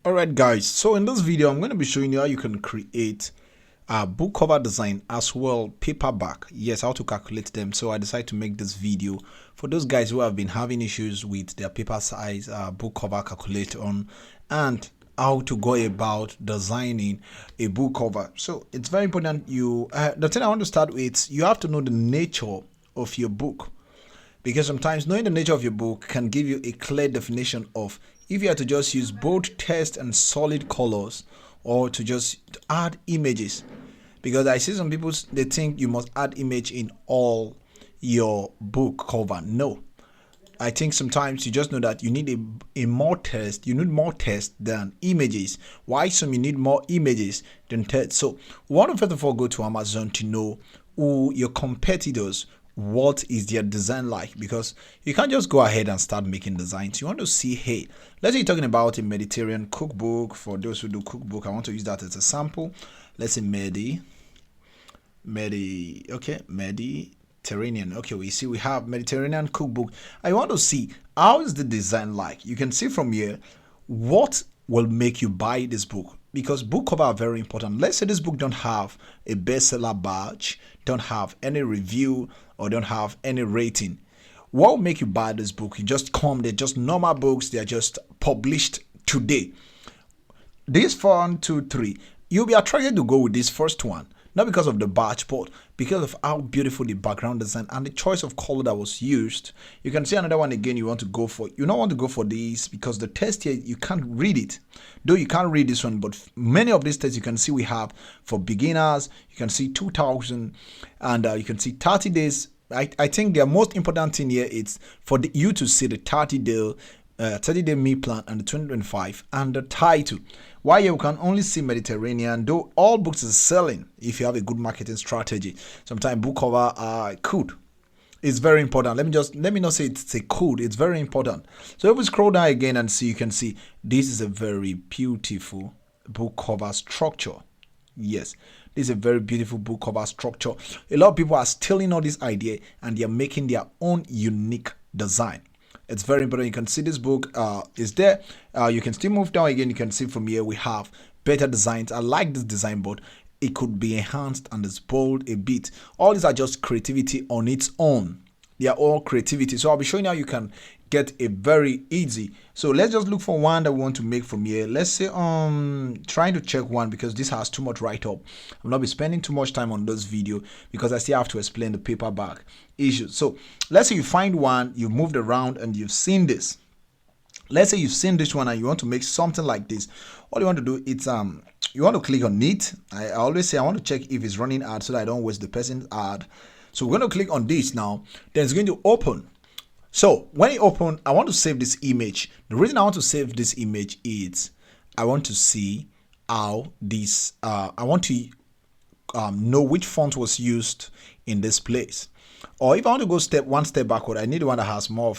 Alright guys, so in this video I'm going to be showing you how you can create a book cover design as well paperback. Yes, how to calculate them. So I decided to make this video for those guys who have been having issues with their paper size book cover calculator on, and how to go about designing a book cover. So it's very important. The thing I want to start with, you have to know the nature of your book, because sometimes knowing the nature of your book can give you a clear definition of if you are to just use bold text and solid colors, or to just add images. Because I see some people, they think you must add image in all your book cover. No, I think sometimes you just know that you need a more text. You need more text than images. Why? Some you need more images than text. So we want to first of all go to Amazon to know who your competitors, what is their design like, because you can't just go ahead and start making designs. You want to see, hey, let's say you're talking about a Mediterranean cookbook. For those who do cookbook, I want to use that as a sample. Let's say Mediterranean. Okay, we see we have Mediterranean cookbook. I want to see how is the design like. You can see from here what will make you buy this book, because book cover are very important. Let's say this book don't have a bestseller badge, don't have any review, or don't have any rating. What will make you buy this book? You just come, they're just normal books, they're just published today. This 1, 2, 3, you'll be attracted to go with this first one, not because of the badge, but because of how beautiful the background design and the choice of color that was used. You can see another one again you want to go for. You don't want to go for these because the text here, you can't read it. Though you can't read this one, but many of these texts you can see we have for beginners. You can see 2000, and you can see 30 days. I think the most important thing here is for you to see the 30-day meal plan and the 2025 and the title. Why you can only see Mediterranean, though all books are selling if you have a good marketing strategy. Sometimes book cover could. It's very important. Let me not say it's a code. It's very important. So if we scroll down again and see, you can see this is a very beautiful book cover structure. Yes, this is a very beautiful book cover structure. A lot of people are stealing all this idea and they are making their own unique design. It's very important. You can see this book is there. You can still move down again. You can see from here we have better designs. I like this design, but it could be enhanced and it's bold a bit. All these are just creativity on its own. They are all creativity. So I'll be showing you how you can get a very easy. So let's just look for one that we want to make from here. Let's say trying to check one, because this has too much write-up. I'll not be spending too much time on this video because I still have to explain the paperback issue. So let's say you find one, you've moved around and you've seen this. Let's say you've seen this one and you want to make something like this. All you want to do is you want to click on it. I always say I want to check if it's running ad so that I don't waste the person's ad. So we're going to click on this now. Then it's going to open. So when it opens, I want to save this image. The reason I want to save this image is I want to see how this, I want to know which font was used in this place. Or if I want to go one step backward, I need one that has more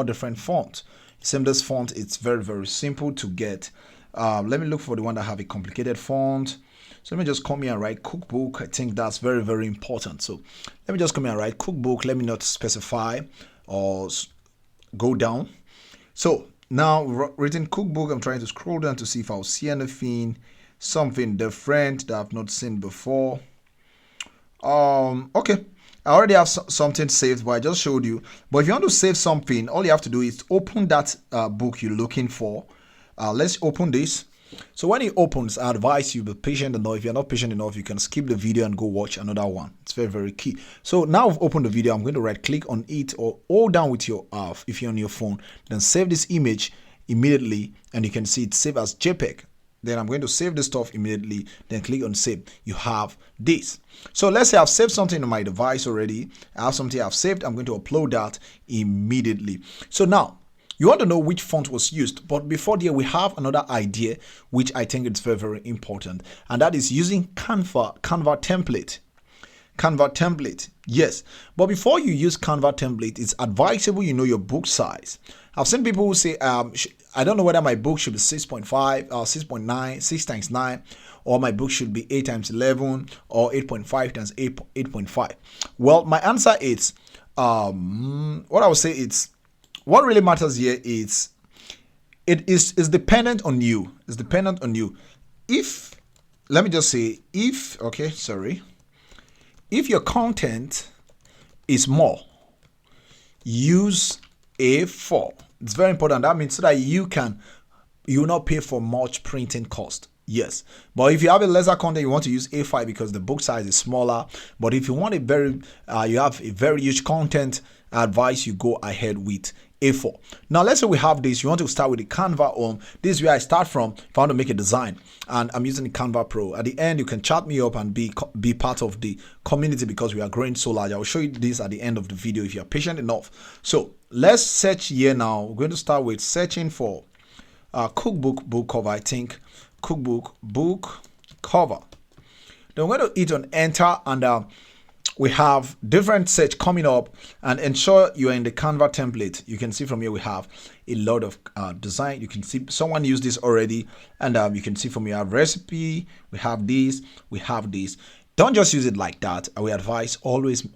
different fonts. Same this font, it's very, very simple to get. Let me look for the one that have a complicated font. So let me just come here and write cookbook. I think that's very, very important. So let me just come here and write cookbook. Let me not specify or go down. So now written cookbook, I'm trying to scroll down to see if I'll see anything, something different that I've not seen before. Okay, I already have something saved, but I just showed you. But if you want to save something, all you have to do is open that book you're looking for. Let's open this. So when it opens, I advise you be patient enough. If you're not patient enough, you can skip the video and go watch another one. It's very, very key. So now I've opened the video. I'm going to right click on it or hold down with your if you're on your phone, then save this image immediately, and you can see it saved as JPEG. Then I'm going to save the stuff immediately, then click on save. You have this. So let's say I've saved something on my device already. I have something I've saved. I'm going to upload that immediately. So now you want to know which font was used, but before there we have another idea which I think is very, very important, and that is using Canva Template. Canva Template, yes. But before you use Canva Template, it's advisable you know your book size. I've seen people who say, I don't know whether my book should be 6.5 or 6.9, 6 times 9, or my book should be 8 times 11 or 8.5 times 8.5. Well, my answer is, what I would say is, what really matters here is it is dependent on you. It's dependent on you. If, let me just say, if, okay, sorry, if your content is more, use A4. It's very important. That means so that you will not pay for much printing cost. Yes, but if you have a lesser content, you want to use A5 because the book size is smaller. But if you want you have a very huge content, I advise you go ahead with A4. Now, let's say we have this. You want to start with the Canva Home. This is where I start from if I want to make a design, and I'm using the Canva Pro. At the end, you can chat me up and be part of the community because we are growing so large. I will show you this at the end of the video if you are patient enough. So let's search here now. We're going to start with searching for cookbook book cover. I think cookbook book cover. Then we're going to hit on enter, and we have different search coming up, and ensure you're in the Canva template. You can see from here we have a lot of design. You can see someone used this already, and you can see from here we have recipe, we have this, we have this. Don't just use it like that. We advise always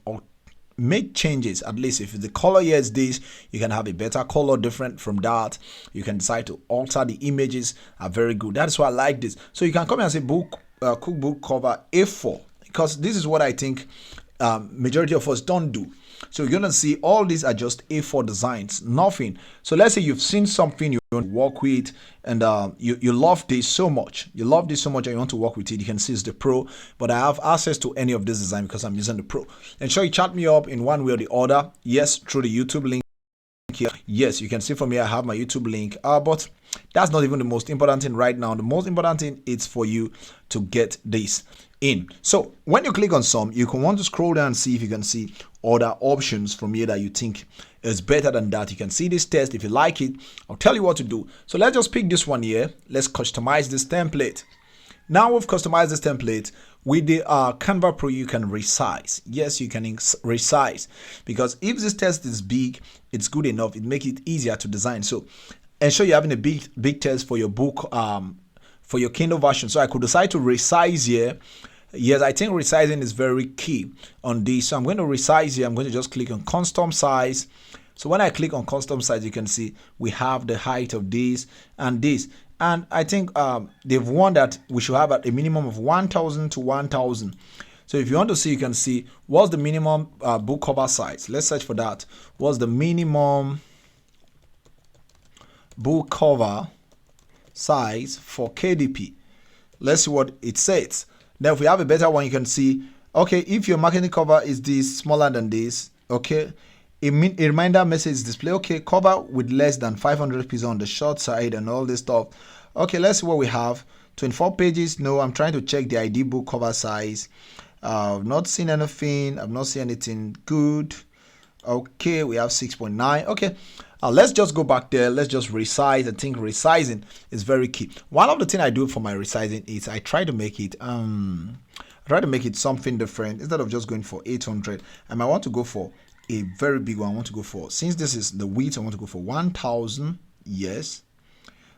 make changes. At least if the color here is this, you can have a better color different from that. You can decide to alter the images. Are very good. That's why I like this. So you can come here and say cookbook cover A4, because this is what I think majority of us don't do. So you're gonna see all these are just A4 designs, nothing. So let's say you've seen something you want to work with, and you love this so much. You love this so much and you want to work with it. You can see it's the Pro, but I have access to any of this design because I'm using the Pro. Ensure you chat me up in one way or the other. Yes, through the YouTube link here. Yes, you can see from here I have my YouTube link. But that's not even the most important thing right now. The most important thing is for you to get this in. So when you click on some, you can want to scroll down and see if you can see other options from here that you think is better than that. You can see this test. If you like it, I'll tell you what to do. So let's just pick this one here. Let's customize this template. Now we've customized this template. With the Canva Pro, you can resize. Yes, you can resize, because if this test is big, it's good enough. It makes it easier to design. So ensure you're having a big test for your book, for your Kindle version. So I could decide to resize here. Yes, I think resizing is very key on this. So I'm going to resize here. I'm going to just click on custom size. So when I click on custom size, you can see we have the height of this and this. And I think they've warned that we should have a minimum of 1,000 to 1,000. So if you want to see, you can see what's the minimum book cover size. Let's search for that. What's the minimum book cover size for KDP? Let's see what it says. Now, if we have a better one, you can see, okay, if your marketing cover is this smaller than this, okay, a reminder message display, okay, cover with less than 500 pieces on the short side and all this stuff. Okay, let's see what we have. 24 pages. No, I'm trying to check the ID book cover size. I've not seen anything. I've not seen anything good. Okay, we have 6.9. Okay, let's just go back there. Let's just resize. I think resizing is very key. One of the things I do for my resizing is I try to make it something different. Instead of just going for 800, I might want to go for a very big one. I want to go for, since this is the width, I want to go for 1,000. Yes.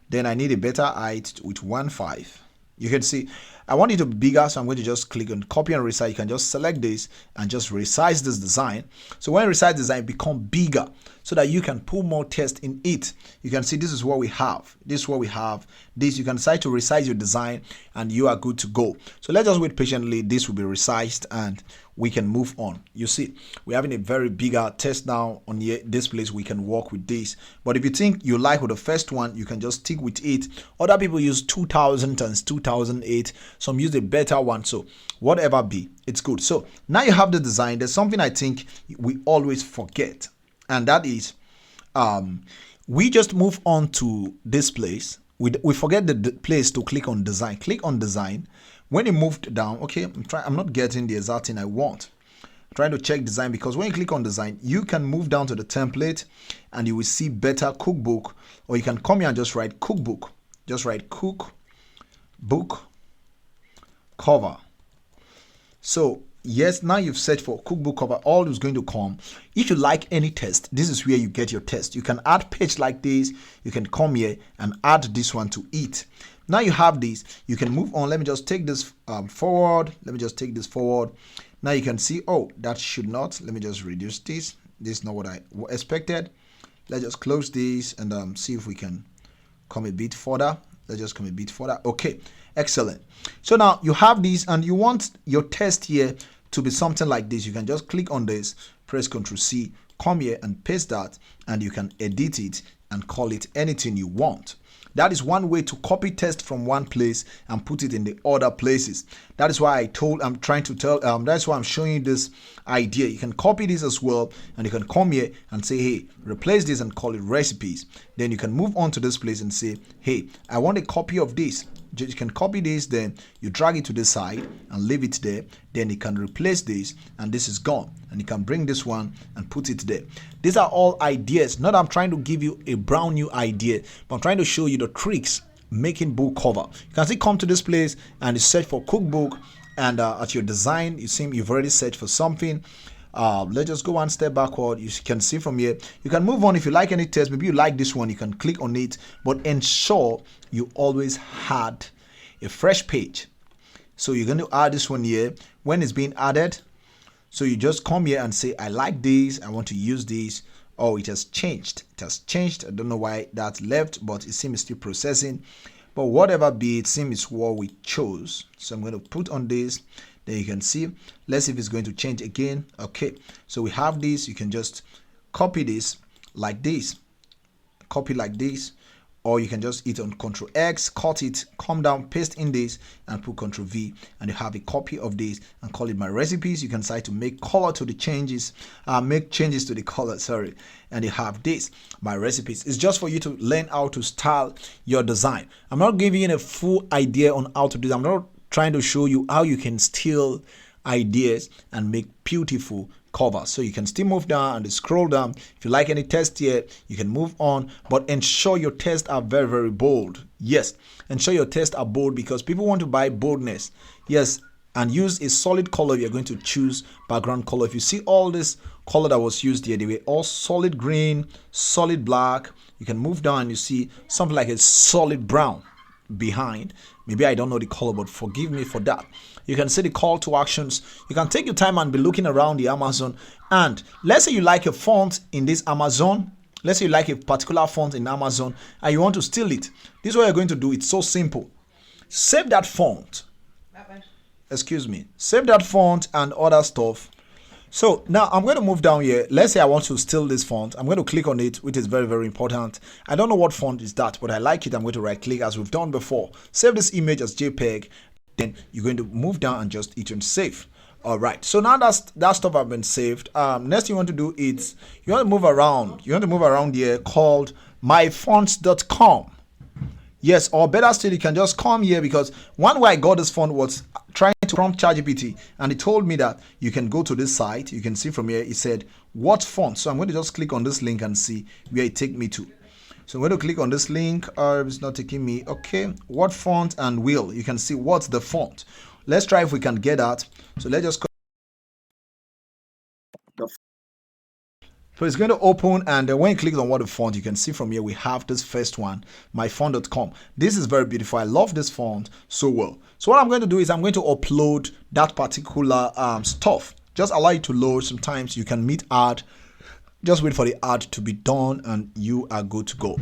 Then I need a better height with 1.5. You can see I want it to be bigger, so I'm going to just click on copy and resize. You can just select this and just resize this design. So when you resize design, become bigger so that you can put more text in it. You can see this is what we have. This is what we have. This, you can decide to resize your design and you are good to go. So let's just wait patiently. This will be resized and we can move on. You see, we're having a very bigger test now on here. This place we can work with this. But if you think you like with the first one, you can just stick with it. Other people use 2000 and 2008. Some use a better one. So whatever be, it's good. So now you have the design. There's something I think we always forget, and that is we just move on to this place. We forget the place to click on design. Click on design. When you moved down, okay, I'm not getting the exact thing I want. I'm trying to check design, because when you click on design, you can move down to the template and you will see better cookbook, or you can come here and just write cookbook. Just write cookbook cover. So yes, now you've searched for cookbook cover, all is going to come. If you like any text, this is where you get your text. You can add page like this. You can come here and add this one to it. Now you have this, you can move on. Let me just take this forward. Let me just take this forward. Now you can see, oh, that should not. Let me just reduce this. This is not what I expected. Let's just close this and see if we can come a bit further. Let's just come a bit further. Okay, excellent. So now you have these and you want your text here to be something like this. You can just click on this, press Ctrl C, come here and paste that, and you can edit it and call it anything you want. That is one way to copy text from one place and put it in the other places. That is why that's why I'm showing you this idea. You can copy this as well, and you can come here and say, hey, replace this and call it recipes. Then you can move on to this place and say, hey, I want a copy of this. You can copy this, then you drag it to the side and leave it there. Then you can replace this, and this is gone. And you can bring this one and put it there. These are all ideas. Not I'm trying to give you a brand new idea, but I'm trying to show you the tricks making book cover. You can still come to this place and you search for cookbook, and at your design, you see you've already searched for something. Let's just go one step backward. You can see from here, you can move on. If you like any text, maybe you like this one, you can click on it, but ensure you always add a fresh page. So you're going to add this one here when it's being added. So you just come here and say, I like this, I want to use this. Oh, it has changed. It has changed. I don't know why that left, but it seems still processing. But whatever be, it seems it's what we chose. So I'm going to put on this. Then you can see, let's see if it's going to change again. Okay, so we have this. You can just copy this like this, copy like this, or you can just hit on Ctrl X, cut it, come down, paste in this, and put Ctrl V, and you have a copy of this and call it my recipes. You can decide to make color to the changes, make changes to the color, sorry, and you have this, my recipes. It's just for you to learn how to style your design. I'm not giving you a full idea on how to do that. I'm not trying to show you how you can steal ideas and make beautiful covers. So you can still move down and scroll down. If you like any text here, you can move on, but ensure your tests are very, very bold. Yes, ensure your tests are bold because people want to buy boldness. Yes, and use a solid color. You're going to choose background color. If you see all this color that was used here, they were all solid green, solid black. You can move down and you see something like a solid brown behind. Maybe I don't know the color, but forgive me for that. You can see the call to actions. You can take your time and be looking around the Amazon. And let's say you like a font in this Amazon. Let's say you like a particular font in Amazon and you want to steal it. This is what you're going to do. It's so simple. Save that font. Excuse me. Save that font and other stuff. So now I'm going to move down here. Let's say I want to steal this font. I'm going to click on it, which is very, very important. I don't know what font is that, but I like it. I'm going to right click as we've done before. Save this image as JPEG. Then you're going to move down and just hit on save. All right. So now that stuff have been saved. Next thing you want to do is you want to move around. You want to move around here called myfonts.com. Yes, or better still, you can just come here because one way I got this font was trying to prompt ChatGPT, and it told me that you can go to this site. You can see from here, it said, what font? So I'm going to just click on this link and see where it take me to. So I'm going to click on this link. It's not taking me. Okay, what font and will. You can see what's the font. Let's try if we can get that. So let's just So it's going to open, and when you click on what the font, you can see from here we have this first one, myfont.com. This is very beautiful. I love this font so well. So what I'm going to do is I'm going to upload that particular stuff. Just allow it to load. Sometimes you can meet ad. Just wait for the ad to be done and you are good to go.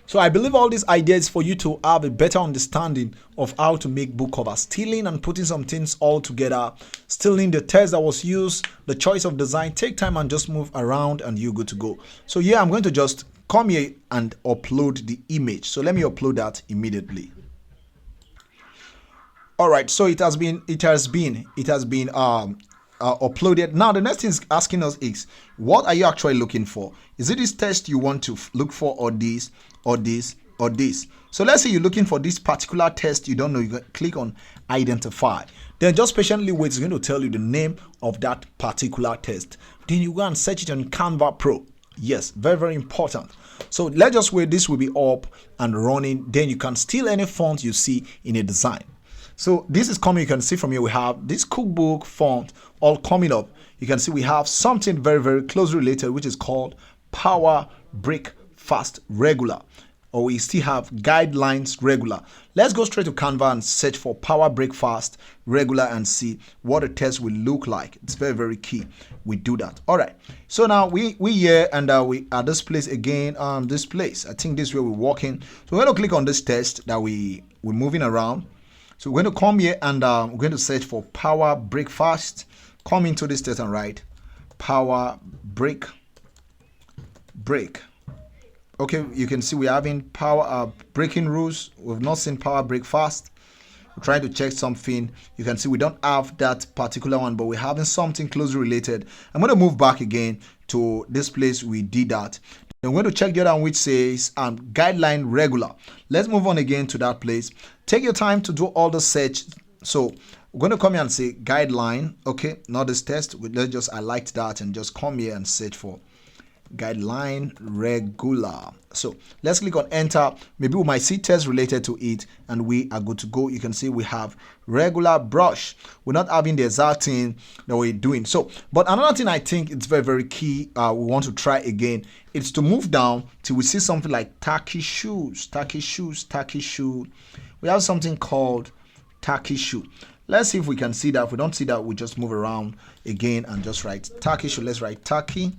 So I believe all these ideas for you to have a better understanding of how to make book covers, stealing and putting some things all together, stealing the text that was used, the choice of design. Take time and just move around and you're good to go. So yeah, I'm going to just come here and upload the image. So let me upload that immediately. All right, so it has been uploaded. Now the next thing is asking us is, what are you actually looking for? Is it this text you want to look for, or this, or this, or this? So let's say you're looking for this particular text, you don't know, you can click on identify. Then just patiently wait. It's going to tell you the name of that particular text. Then you go and search it on Canva Pro. Yes, very, very important. So let's just wait. This will be up and running. Then you can steal any font you see in a design. So this is coming. You can see from here we have this cookbook font all coming up. You can see we have something very, very closely related, which is called Power Break Fast Regular. or we still have guidelines regular. Let's go straight to Canva and search for power breakfast regular and see what the test will look like. It's very, very key we do that. All right, so now we here, and we at this place again. This place, I think this is where we're walking. So we're going to click on this test that we're moving around. So we're going to come here, and we're going to search for power breakfast. Come into this test and write power break. Okay, you can see we're having power breaking rules. We've not seen power breakfast. We're trying to check something. You can see we don't have that particular one, but we're having something closely related. I'm going to move back again to this place we did that. Then we're going to check the other one, which says guideline regular. Let's move on again to that place. Take your time to do all the search. So we're going to come here and say guideline. Okay, not this test. Let's just highlight that and just come here and search for guideline regular. So let's click on enter. Maybe we might see tests related to it, and we are good to go. You can see we have regular brush. We're not having the exact thing that we're doing. So, but another thing I think it's very, very key, we want to try again, it's to move down till we see something like tacky shoes. We have something called tacky shoe. Let's see if we can see that. If we don't see that, we just move around again and just write tacky shoe. Let's write tacky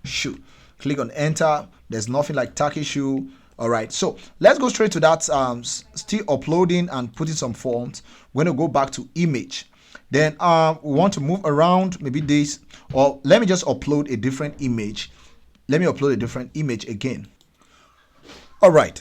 shoe. Click on enter. There's nothing like tacky shoe. All right, so let's go straight to that. Still uploading and putting some fonts. We're going to go back to image. Then we want to move around, maybe this, or let me just upload a different image. Let me upload a different image again. All right,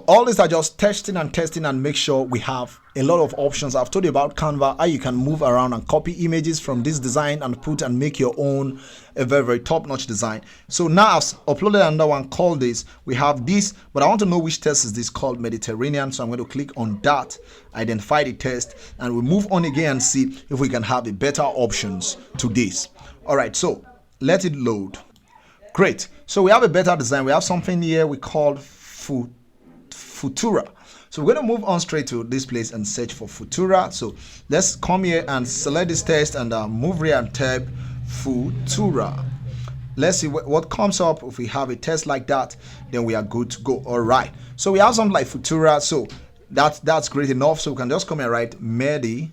all these are just testing and make sure we have a lot of options. I've told you about Canva, how you can move around and copy images from this design and put and make your own, a very, very top-notch design. So now I've uploaded another one called this. We have this, but I want to know which test is this called Mediterranean. So I'm going to click on that, identify the test, and we move on again and see if we can have a better options to this. All right, so let it load. Great. So we have a better design. We have something here we call Futura. So we're going to move on straight to this place and search for Futura. So let's come here and select this test and move here and type Futura. Let's see what comes up. If we have a test like that, then we are good to go. All right, so we have something like Futura, so that's great enough. So we can just come and write Mediter.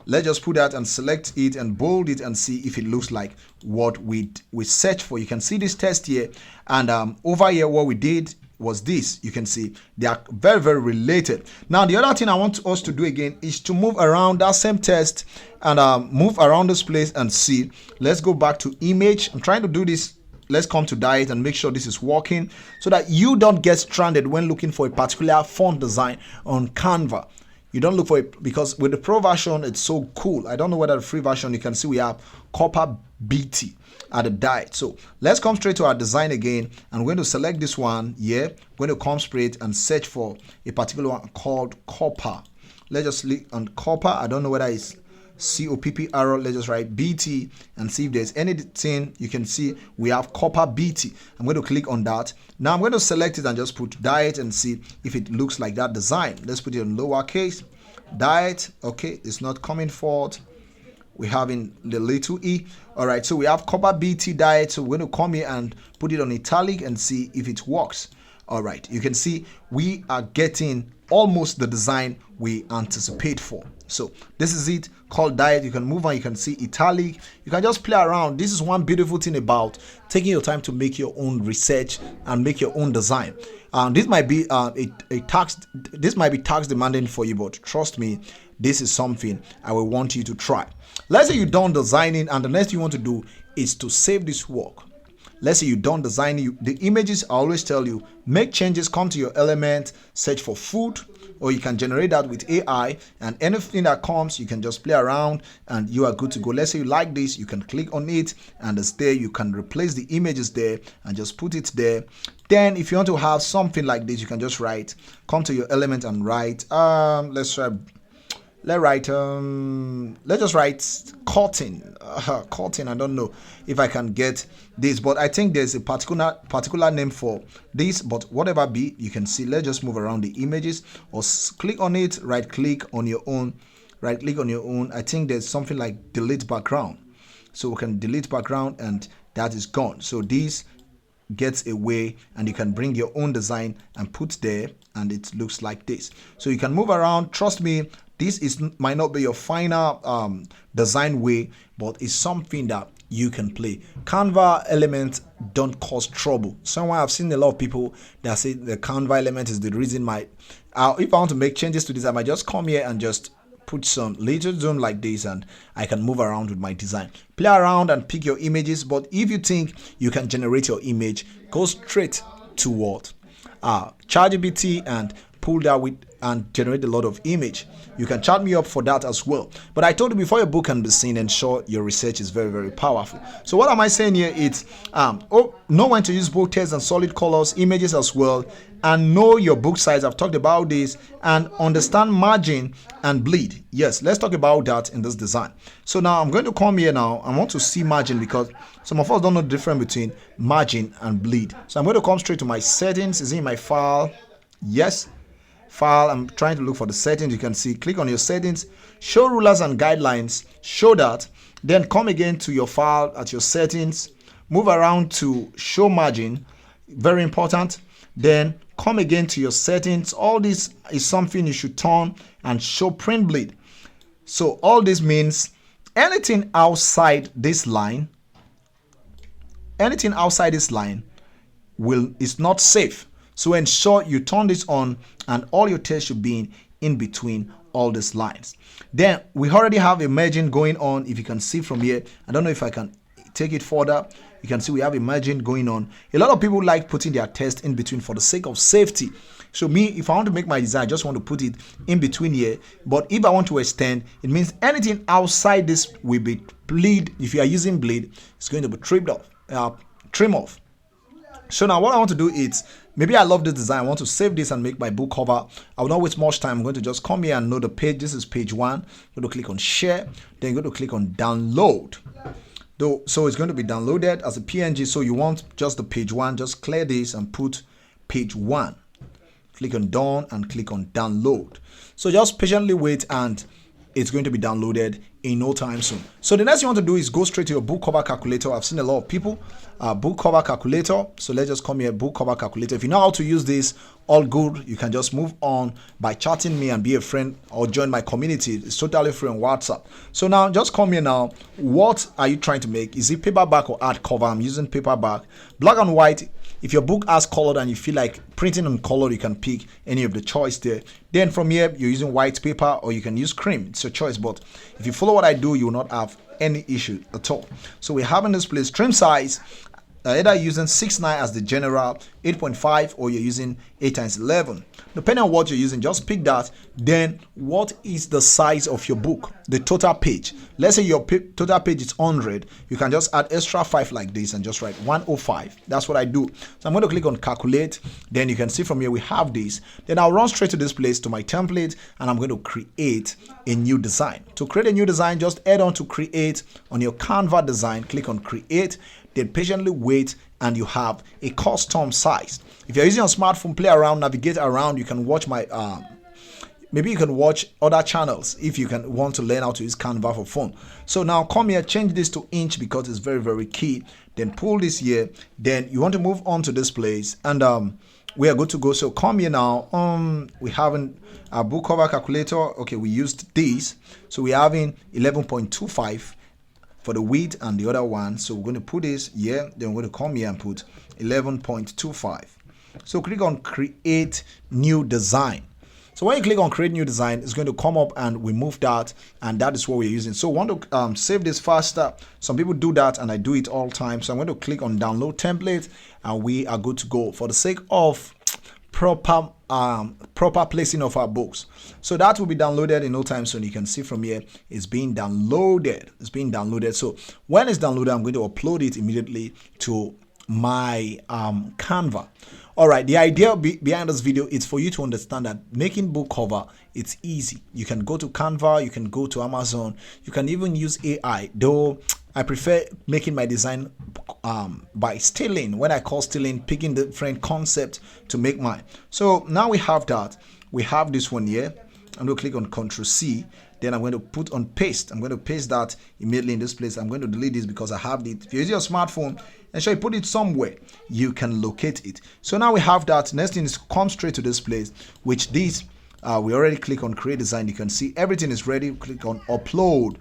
Let's just put that and select it and bold it and see if it looks like what we search for. You can see this test here, and over here what we did was this. You can see they are very, very related. Now the other thing I want us to do again is to move around that same test and move around this place and see. Let's go back to image. I'm trying to do this. Let's come to diet and make sure this is working so that you don't get stranded when looking for a particular font design on Canva. You don't look for it, because with the pro version it's so cool. I don't know whether the free version, you can see we have copper BT at the diet. So let's come straight to our design again, and we're going to select this one here. We're going to come straight and search for a particular one called copper. Let's just click on copper. I don't know whether it's COPPR. Let's just write BT and see if there's anything. You can see we have copper BT. I'm going to click on that. Now I'm going to select it and just put diet and see if it looks like that design. Let's put it in lowercase diet. Okay, it's not coming forward. We have in the little e. All right, so we have copper BT diet. So we're going to come here and put it on italic and see if it works. All right, you can see we are getting almost the design we anticipate for. So this is it, called diet. You can move on, you can see italic, you can just play around. This is one beautiful thing about taking your time to make your own research and make your own design. This might be this might be tax demanding for you, but trust me, this is something I will want you to try. Let's say you're done designing and the next thing you want to do is to save this work. Let's say you're done designing the images. I always tell you, make changes, come to your element, search for food, or you can generate that with AI, and anything that comes, you can just play around and you are good to go. Let's say you like this, you can click on it and it's there. You can replace the images there and just put it there. Then if you want to have something like this, you can just write, come to your element and write, let's just write cotton. Cotton. I don't know if I can get this, but I think there's a particular name for this, but whatever be, you can see. Let's just move around the images or click on it, right click on your own. I think there's something like delete background, so we can delete background and that is gone. So this gets away, and you can bring your own design and put there, and it looks like this. So you can move around. Trust me, this might not be your final design way, but it's something that you can play. Canva elements don't cause trouble. Somewhere I've seen a lot of people that say the Canva element is the reason if I want to make changes to this, I might just come here and just put some little zoom like this, and I can move around with my design. Play around and pick your images, but if you think you can generate your image, go straight to what? ChatGPT and pull that with and generate a lot of image. You can chat me up for that as well. But I told you, before your book can be seen, ensure your research is very, very powerful. So what am I saying here? It's know when to use bold text and solid colors, images as well, and know your book size. I've talked about this, and understand margin and bleed. Yes, let's talk about that in this design. So now I'm going to come here now. I want to see margin, because some of us don't know the difference between margin and bleed. So I'm going to come straight to my settings. Is it in my file? Yes. File. I'm trying to look for the settings. You can see, click on your settings, show rulers and guidelines, show that, then come again to your file at your settings, move around to show margin, very important, then come again to your settings. All this is something you should turn, and show print bleed. So all this means anything outside this line is not safe. So ensure you turn this on, and all your text should be in between all these lines. Then we already have a margin going on. If you can see from here, I don't know if I can take it further. You can see we have a margin going on. A lot of people like putting their text in between for the sake of safety. So me, if I want to make my design, I just want to put it in between here. But if I want to extend, it means anything outside this will be bleed. If you are using bleed, it's going to be trim off. So now what I want to do is, maybe I love this design, I want to save this and make my book cover. I will not waste much time. I'm going to just come here and know the page. This is page 1. I'm going to click on share, then go to click on download. So it's going to be downloaded as a PNG. So you want just the page 1, just clear this and put page 1. Click on done and click on download. So just patiently wait, and it's going to be downloaded in no time soon. So the next you want to do is go straight to your book cover calculator. I've seen a lot of people book cover calculator. So let's just come here, book cover calculator. If you know how to use this, all good. You can just move on by chatting me and be a friend, or join my community. It's totally free on WhatsApp. So now just come here now. What are you trying to make? Is it paperback or hardcover? I'm using paperback. Black and white. If your book has colored and you feel like printing on color, you can pick any of the choice there. Then from here, you're using white paper, or you can use cream. It's your choice. But if you follow what I do, you will not have any issue at all. So we have in this place trim size, either using 6:9 as the general, 8.5, or you're using 8x11. Depending on what you're using, just pick that. Then what is the size of your book, the total page? Let's say your total page is 100. You can just add extra 5 like this and just write 105. That's what I do. So I'm going to click on calculate. Then you can see from here we have this. Then I'll run straight to this place, to my template, and I'm going to create a new design. To create a new design, just add on to create on your Canva design. Click on create. Then patiently wait, and you have a custom size. If you're using your smartphone, play around, navigate around. You can watch my maybe you can watch other channels if you can want to learn how to use Canva for phone. So now come here, change this to inch because it's very, very key. Then pull this here. Then you want to move on to this place, and we are good to go. So come here now. We haven't a book cover calculator. Okay, we used this. So we're having 11.25 for the width and the other one. So we're going to put this here. Then we're going to come here and put 11.25. So click on create new design. So when you click on create new design, it's going to come up and we move that, and that is what we're using. So I want to save this faster. Some people do that, and I do it all the time. So I'm going to click on download template, and we are good to go for the sake of proper placing of our books. So that will be downloaded in no time soon. You can see from here it's being downloaded. It's being downloaded. So when it's downloaded, I'm going to upload it immediately to my Canva. All right, the idea behind this video is for you to understand that making book cover, it's easy. You can go to Canva, you can go to Amazon, you can even use AI, though I prefer making my design by stealing. When I call stealing, picking different concept to make mine. So now we have that. We have this one here. I'm going to click on Ctrl C. Then I'm going to put on paste. I'm going to paste that immediately in this place. I'm going to delete this because I have it. If you use your smartphone, ensure you put it somewhere you can locate it. So now we have that. Next thing is come straight to this place, which this we already click on create design. You can see everything is ready. Click on upload.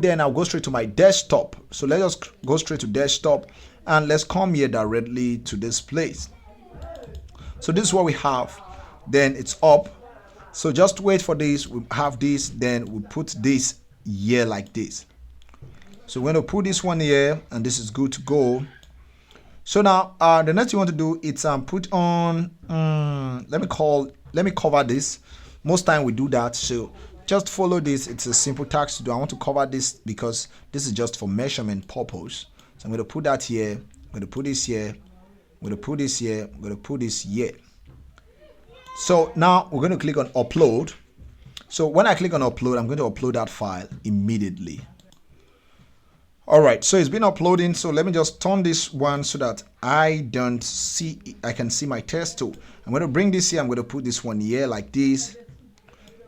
Then I'll go straight to my desktop. So let us go straight to desktop and let's come here directly to this place. So this is what we have. Then it's up. So just wait for this. We have this. Then we put this here like this. So we're going to put this one here, and this is good to go. So now the next thing you want to do is put on. Let me cover this. Most time we do that. So just follow this. It's a simple task to do. I want to cover this because this is just for measurement purpose. So I'm going to put that here. I'm going to put this here. I'm going to put this here. I'm going to put this here. So now we're going to click on upload. So when I click on upload, I'm going to upload that file immediately. All right, so it's been uploading. So let me just turn this one so that I can see my test tool. I'm going to bring this here. I'm going to put this one here like this.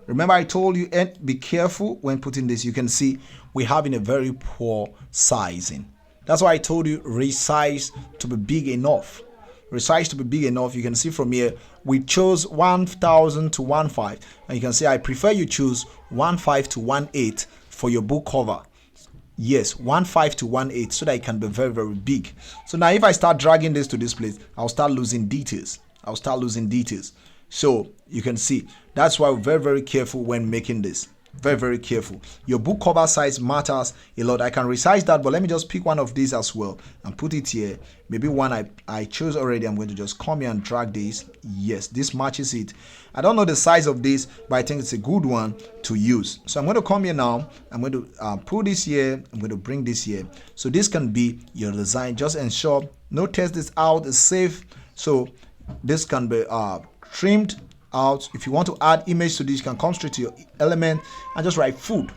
Remember I told you, and be careful when putting this. You can see we're having a very poor sizing. That's why I told you resize to be big enough. Resize to be big enough. You can see from here we chose 1000 to 15, and you can see I prefer you choose 15 to 18 for your book cover. Yes, 15 to 18 so that it can be very, very big. So now if I start dragging this to this place, I'll start losing details. So you can see that's why we're very, very careful when making this. Very, very careful. Your book cover size matters a lot. I can resize that, but let me just pick one of these as well and put it here. Maybe one I chose already. I'm going to just come here and drag this. Yes, this matches it. I don't know the size of this, but I think it's a good one to use. So I'm going to come here now. I'm going to put this here. I'm going to bring this here. So this can be your design. Just ensure no test this out is safe. So this can be trimmed out. If you want to add image to this, you can come straight to your element and just write food.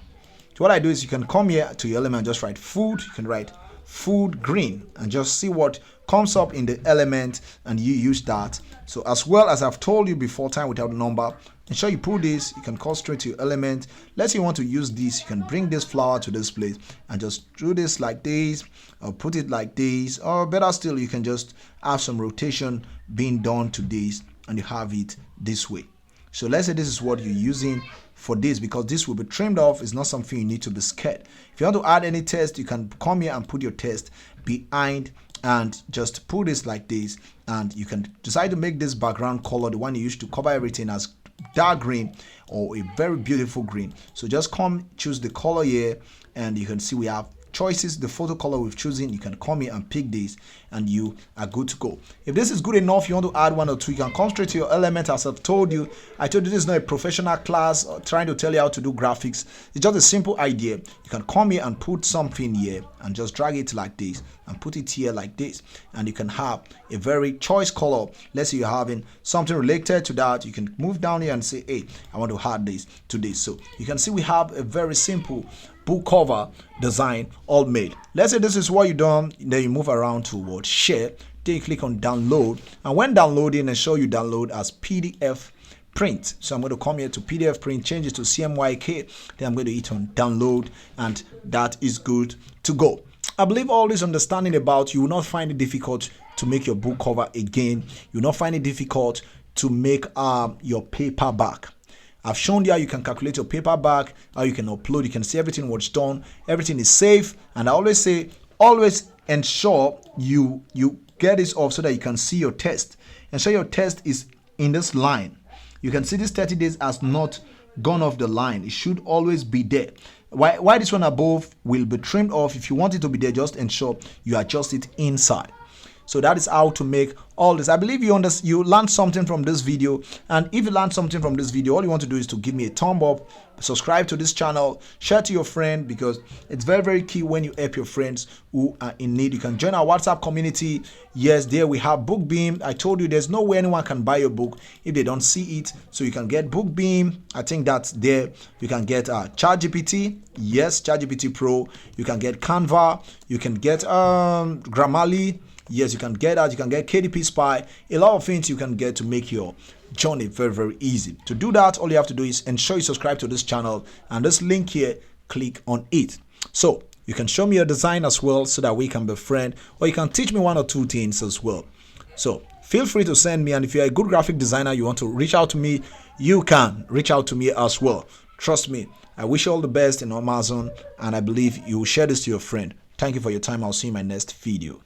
So what I do is you can come here to your element and just write food. You can write food green and just see what comes up in the element, and you use that. So as well as I've told you before, time without number, ensure you pull this. You can call straight to your element. Let's say you want to use this, you can bring this flower to this place and just do this like this, or put it like this, or better still, you can just have some rotation being done to this and you have it this way. So let's say this is what you're using for this, because this will be trimmed off. It's not something you need to be scared. If you want to add any text, you can come here and put your text behind and just put this like this, and you can decide to make this background color, the one you used to cover everything, as dark green or a very beautiful green. So just come choose the color here, and you can see we have choices. The photo color we've chosen, you can come here and pick this and you are good to go. If this is good enough, you want to add one or two, you can come straight to your element. As I've told you, I told you this is not a professional class or trying to tell you how to do graphics. It's just a simple idea. You can come here and put something here and just drag it like this and put it here like this, and you can have a very choice color. Let's say you're having something related to that, you can move down here and say, hey, I want to add this to this. So you can see we have a very simple book cover design all made. Let's say this is what you done, then you move around to share, then you click on download, and when downloading, ensure you download as PDF print. So I'm going to come here to PDF print, change it to CMYK, then I'm going to hit on download, and that is good to go. I believe all this understanding about, you will not find it difficult to make your book cover again. You will not find it difficult to make your paperback. I've shown you how you can calculate your paperback, how you can upload. You can see everything what's done. Everything is safe. And I always say, always ensure you get this off so that you can see your test. Ensure your test is in this line. You can see this 30 days has not gone off the line. It should always be there. Why this one above will be trimmed off. If you want it to be there, just ensure you adjust it inside. So that is how to make all this. I believe you learned something from this video. And if you learned something from this video, all you want to do is to give me a thumb up, subscribe to this channel, share to your friend, because it's very, very key when you help your friends who are in need. You can join our WhatsApp community. Yes, there we have BookBeam. I told you there's no way anyone can buy your book if they don't see it. So you can get BookBeam. I think that's there. You can get ChatGPT. Yes, ChatGPT Pro. You can get Canva. You can get Grammarly. Yes, you can get that. You can get KDP Spy. A lot of things you can get to make your journey very, very easy. To do that, all you have to do is ensure you subscribe to this channel, and this link here, click on it. So you can show me your design as well so that we can be friends, or you can teach me one or two things as well. So feel free to send me, and if you're a good graphic designer, you want to reach out to me, you can reach out to me as well. Trust me, I wish you all the best in Amazon, and I believe you will share this to your friend. Thank you for your time. I'll see you in my next video.